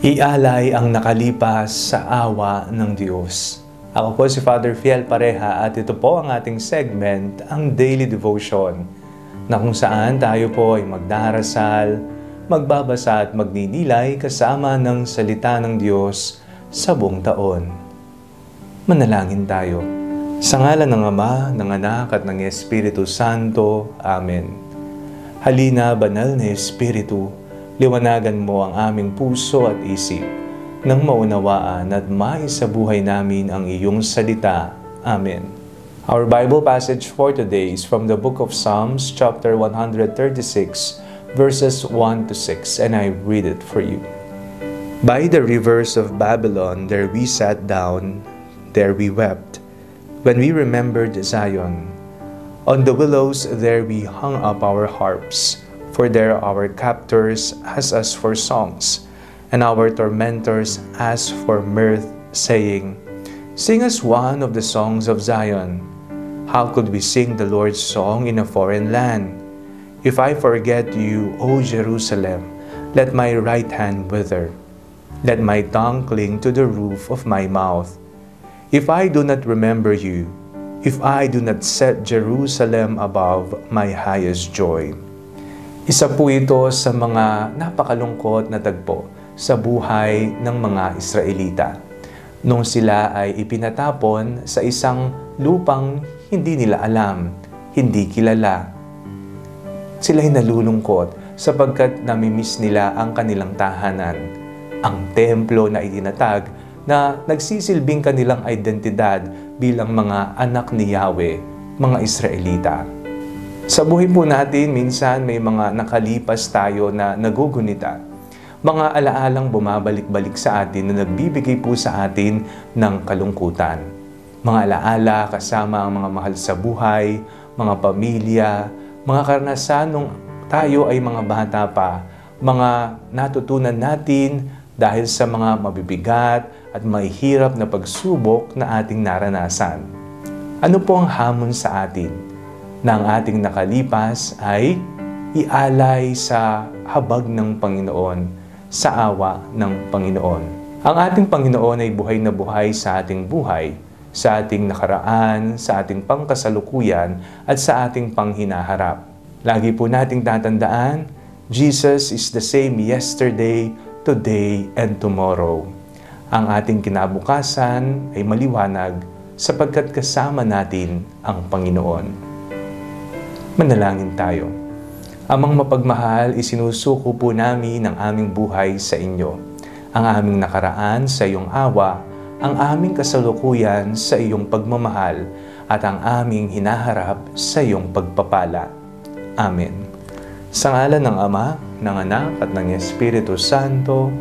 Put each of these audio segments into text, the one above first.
Ialay ang nakalipas sa awa ng Diyos. Ako po si Father Fiel Pareha at ito po ang ating segment, ang Daily Devotion, na kung saan tayo po ay magdarasal, magbabasa at magninilay kasama ng salita ng Diyos sa buong taon. Manalangin tayo. Sa ngalan ng Ama, ng Anak at ng Espiritu Santo. Amen. Halina, banal na Espiritu, liwanagan mo ang aming puso at isip nang maunawaan at maisabuhay namin ang iyong salita. Amen. Our Bible passage for today is from the book of Psalms, chapter 136, verses 1 to 6, and I read it for you. By the rivers of Babylon there we sat down, there we wept, when we remembered Zion. On the willows there we hung up our harps, for there our captors asked us for songs, and our tormentors asked for mirth, saying, Sing us one of the songs of Zion. How could we sing the Lord's song in a foreign land? If I forget you, O Jerusalem, let my right hand wither. Let my tongue cling to the roof of my mouth. If I do not remember you, if I do not set Jerusalem above my highest joy. Isa po ito sa mga napakalungkot na tagpo sa buhay ng mga Israelita nung sila ay ipinatapon sa isang lupang hindi nila alam, hindi kilala. Sila'y nalulungkot sapagkat namimiss nila ang kanilang tahanan, ang templo na itinatag na nagsisilbing kanilang identidad bilang mga anak ni Yahweh, mga Israelita. Sa buhay po natin, minsan may mga nakalipas tayo na nagugunita. Mga alaalang bumabalik-balik sa atin na nagbibigay po sa atin ng kalungkutan. Mga alaala kasama ang mga mahal sa buhay, mga pamilya, mga karanasan nung tayo ay mga bata pa, mga natutunan natin dahil sa mga mabibigat at mahihirap na pagsubok na ating naranasan. Ano po ang hamon sa atin? Na ang ating nakalipas ay ialay sa habag ng Panginoon, sa awa ng Panginoon. Ang ating Panginoon ay buhay na buhay sa ating buhay, sa ating nakaraan, sa ating pangkasalukuyan, at sa ating panghinaharap. Lagi po nating tatandaan, Jesus is the same yesterday, today, and tomorrow. Ang ating kinabukasan ay maliwanag sapagkat kasama natin ang Panginoon. Manalangin tayo. Amang mapagmahal, isinusuko po namin ang aming buhay sa inyo. Ang aming nakaraan sa iyong awa, ang aming kasalukuyan sa iyong pagmamahal, at ang aming hinaharap sa iyong pagpapala. Amen. Sa ngalan ng Ama, ng Anak, at ng Espiritu Santo.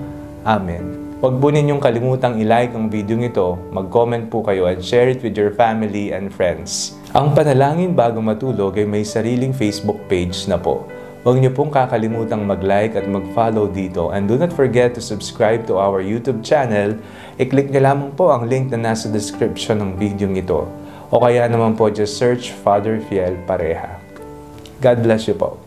Amen. Huwag po ninyong kalimutang i-like ang video ito, mag-comment po kayo and share it with your family and friends. Ang panalangin bago matulog ay may sariling Facebook page na po. Huwag niyo pong kakalimutang mag-like at mag-follow dito, and do not forget to subscribe to our YouTube channel. I-click niyo lamang po ang link na nasa description ng video ito. O kaya naman po just search Father Fiel Pareha. God bless you po.